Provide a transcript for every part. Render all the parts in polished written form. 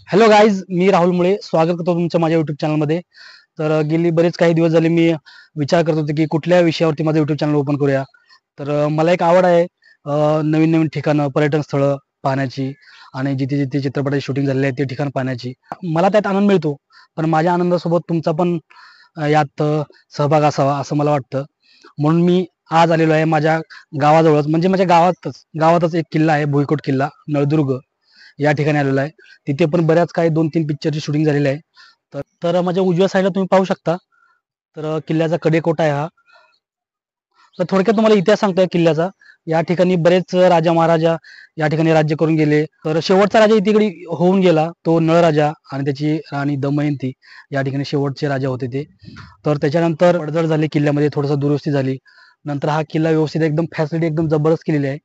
Hello guys, मी राहुल मुळे स्वागत करतो तुमचं माझ्या युट्यूब चॅनलमध्ये. तर गेली बरेच काही दिवस झाले मी विचार करत होते की कुठल्या विषयावरती माझं युट्यूब चॅनल ओपन करूया. तर मला एक आवड आहे नवीन नवीन ठिकाणं, पर्यटन स्थळं पाहण्याची आणि जिथे जिथे चित्रपटाची शूटिंग झालेली आहे ते ठिकाण पाहण्याची. मला त्यात आनंद मिळतो, पण माझ्या आनंदासोबत तुमचा पण यात सहभाग असावा असं मला वाटतं. म्हणून मी आज आलेलो आहे माझ्या गावाजवळच, म्हणजे माझ्या गावातच एक किल्ला आहे, भुईकोट किल्ला, नळदुर्ग या ठिकाणी आलेलो आहे. तिथे पण बऱ्याच काही 2-3 पिक्चरची शूटिंग झालेली आहे. तर माझ्या उजव्या साईडला तुम्ही पाहू शकता. तर किल्ल्याचा कडेकोट आहे हा. तर थोडक्यात तुम्हाला इतिहास सांगतोय किल्ल्याचा. या ठिकाणी बरेच राजा महाराजा या ठिकाणी राज्य करून गेले. तर शेवटचा राजा इकडे होऊन गेला तो नळराजा, आणि त्याची राणी दमयंती या ठिकाणी शेवटचे राजा होते ते. तर त्याच्यानंतर पडझड झाली किल्ल्यामध्ये, थोडंसं दुरुस्ती झाली. नंतर हा किल्ला व्यवस्थित एकदम फॅसिलिटी एकदम जबरदस्त केलेली आहे.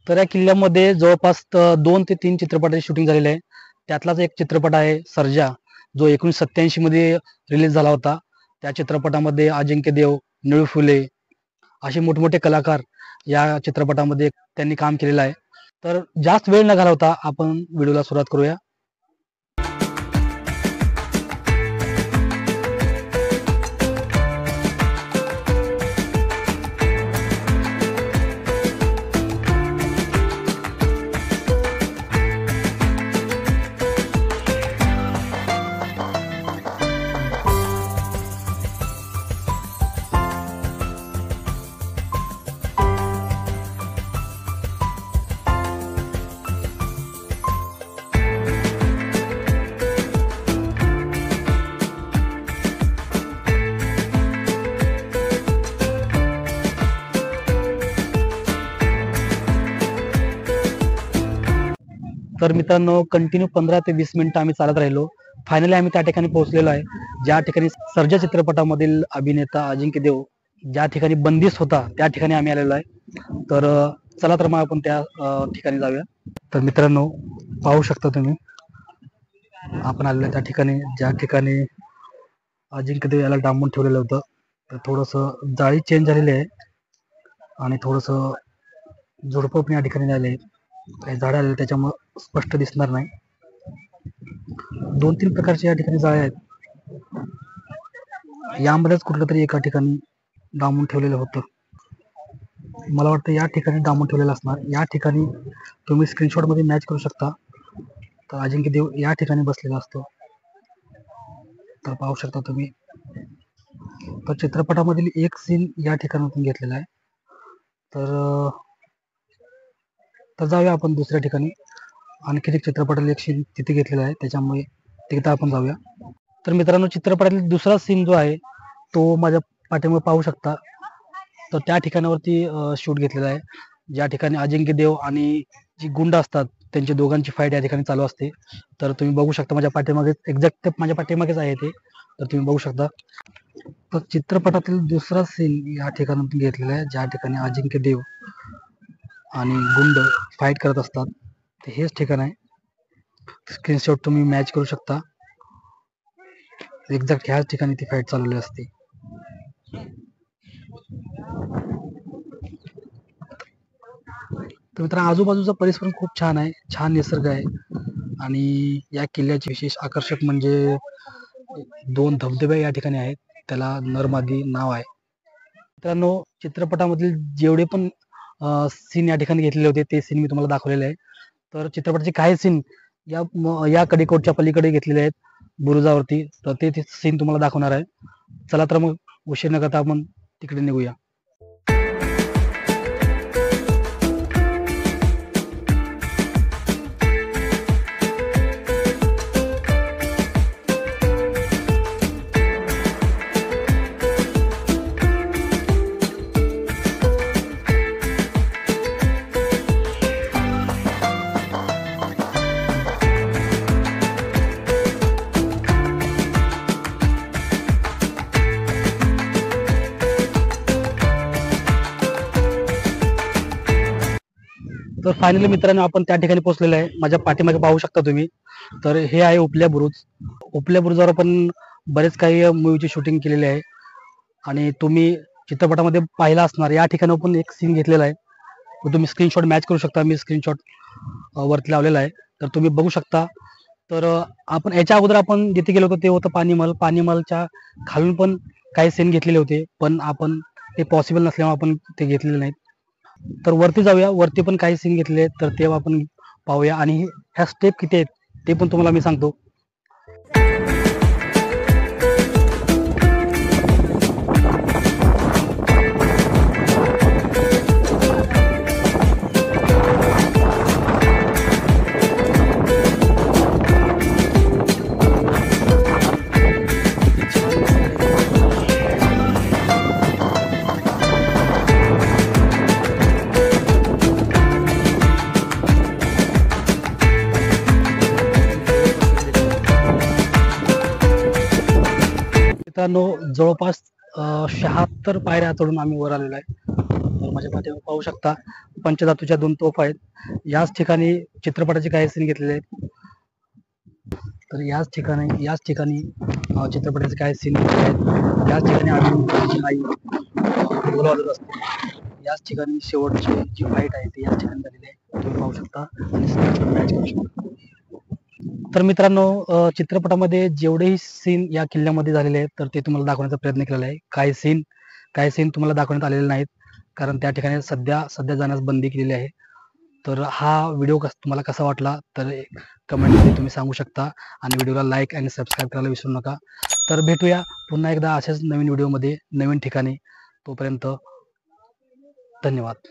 तर या किल्ल्यामध्ये जवळपास 2 ते 3 चित्रपटाची शूटिंग झालेली आहे. त्यातलाच एक चित्रपट आहे सर्जा, जो 1987 मध्ये रिलीज झाला होता. त्या चित्रपटामध्ये अजिंक्य देव, निळू फुले असे मोठमोठे कलाकार या चित्रपटामध्ये त्यांनी काम केलेलं आहे. तर जास्त वेळ न घालवता आपण व्हिडिओला सुरुवात करूया. तर मित्रांनो, कंटिन्यू 15 ते 20 मिनिटं आम्ही चालत राहिलो. फायनली आम्ही त्या ठिकाणी पोहोचलेलो आहे, ज्या ठिकाणी सर्जा चित्रपटामधील अभिनेता अजिंक्य देव ज्या ठिकाणी बंदिस्त होता त्या ठिकाणी आम्ही आलेलो आहे. तर चला तर मग आपण त्या ठिकाणी जाऊया. तर मित्रांनो, पाहू शकता तुम्ही, आपण आलेलो आहे त्या ठिकाणी ज्या ठिकाणी अजिंक्य देव याला डांबून ठेवलेलं होतं. तर थोडंसं जाळी चेंज झालेली आहे आणि थोडंसं झुडपं पण या ठिकाणी झाले आहेत. काही झाडं आलेले त्याच्यामुळं स्पष्ट दिसणार नाही. 2-3 प्रकारचे या ठिकाणी जाळे आहेत. यामध्येच कुठलं तरी एका ठिकाणी डांबून ठेवलेलं होतं. मला वाटतं या ठिकाणी डांबून ठेवलेलं असणार. या ठिकाणी तुम्ही स्क्रीनशॉट मध्ये मॅच करू शकता. तर अजिंक्य देव या ठिकाणी बसलेला असतो. तर पाहू शकता तुम्ही. तर चित्रपटामधील एक सीन या ठिकाणातून घेतलेला आहे. तर जाऊया आपण दुसऱ्या ठिकाणी. आणखी एक चित्रपटातील एक सीन तिथे घेतलेला आहे, त्याच्यामुळे तिथे आपण जाऊया. तर मित्रांनो, चित्रपटातील दुसरा सीन जो आहे तो माझ्या पाठीमागे पाहू शकता. तर त्या ठिकाणावरती शूट घेतलेला आहे, ज्या ठिकाणी अजिंक्य देव आणि जी गुंड असतात त्यांची दोघांची फाईट या ठिकाणी चालू असते. तर तुम्ही बघू शकता माझ्या पाठीमागे, एक्झॅक्ट माझ्या पाठीमागेच आहे ते. तर तुम्ही बघू शकता. तर चित्रपटातील दुसरा सीन या ठिकाणातून घेतलेला आहे, ज्या ठिकाणी अजिंक्य देव आणि गुंड फाईट करत असतात. ते हेच ठिकाण आहे. स्क्रीनशॉट तुम्ही मॅच करू शकता. एक्झॅक्ट ह्याच ठिकाणी ती फाईट चालवली असते. तर मित्रांनो, आजूबाजूचा परिसर खूप छान आहे, छान निसर्ग आहे. आणि या किल्ल्याचे विशेष आकर्षक म्हणजे 2 धबधबे या ठिकाणी आहेत. त्याला नरमादी नाव आहे. मित्रांनो, चित्रपटामधील जेवढे पण सीन या ठिकाणी घेतलेले होते ते सीन मी तुम्हाला दाखवलेले आहे. तर चित्रपटाचे काही सीन या कडेकोटच्या पलीकडे घेतलेले आहेत बुरुजावरती. तर ते सीन तुम्हाला दाखवणार आहे. चला तर मग उशीर न करता आपण तिकडे निघूया. तर फायनली मित्रांनो, आपण त्या ठिकाणी पोहोचलेलो आहे. माझ्या पाठीमागे पाहू शकता तुम्ही. तर हे आहे उपल्या बुरुज. उपल्या बुरुजावर आपण बरेच काही मूवीची शूटिंग केलेली आहे. आणि तुम्ही चित्रपटामध्ये पाहिला असणार, या ठिकाणी पण एक सीन घेतलेला आहे. तो तुम्ही स्क्रीनशॉट मॅच करू शकता. मी स्क्रीनशॉट वरती लावलेला आहे, तर तुम्ही बघू शकता. तर आपण याच्या अगोदर आपण जिथे गेलो होतो ते होतं पानीमल. पानीमलच्या खालून पण काही सीन घेतलेले होते, पण आपण ते पॉसिबल नसल्यामुळे आपण ते घेतलेले नाहीत. तर वरती जाऊया, वरती पण काही सीन घेतले तर ते आपण पाहूया आणि ह्या स्टेप किती आहेत ते पण तुम्हाला मी सांगतो. मित्रांनो, जवळपास 76 पायऱ्या चढून आम्ही वर आलेलो आहे. तर माझ्या पाठीवर पाहू शकता पंचधातूच्या 2 तोफा आहेत. याच ठिकाणी चित्रपटाचे काही सीन घेतलेले आहेत. तर याच ठिकाणी चित्रपटाचे काही सीन घेतलेले आहेत. याच ठिकाणी आम्ही आई ढोल वाजवत असते. याच ठिकाणी शेवटची जी फाईट आहे ती याच ठिकाणी झालेली आहे, तुम्ही पाहू शकता आणि मॅच करू शकता. तर मित्रांनो, चित्रपटामध्ये जेवढेही सीन या किल्ल्यामध्ये झालेले आहेत तर ते तुम्हाला दाखवण्याचा प्रयत्न केलेला आहे. काही सीन तुम्हाला दाखवण्यात आलेले नाहीत, कारण त्या ठिकाणी सध्या जाण्यास बंदी केलेली आहे. तर हा व्हिडिओ तुम्हाला कसा वाटला तर कमेंटमध्ये तुम्ही सांगू शकता आणि व्हिडिओला लाईक आणि सबस्क्राईब करायला विसरू नका. तर भेटूया पुन्हा एकदा अशाच नवीन व्हिडिओमध्ये नवीन ठिकाणी. तोपर्यंत धन्यवाद.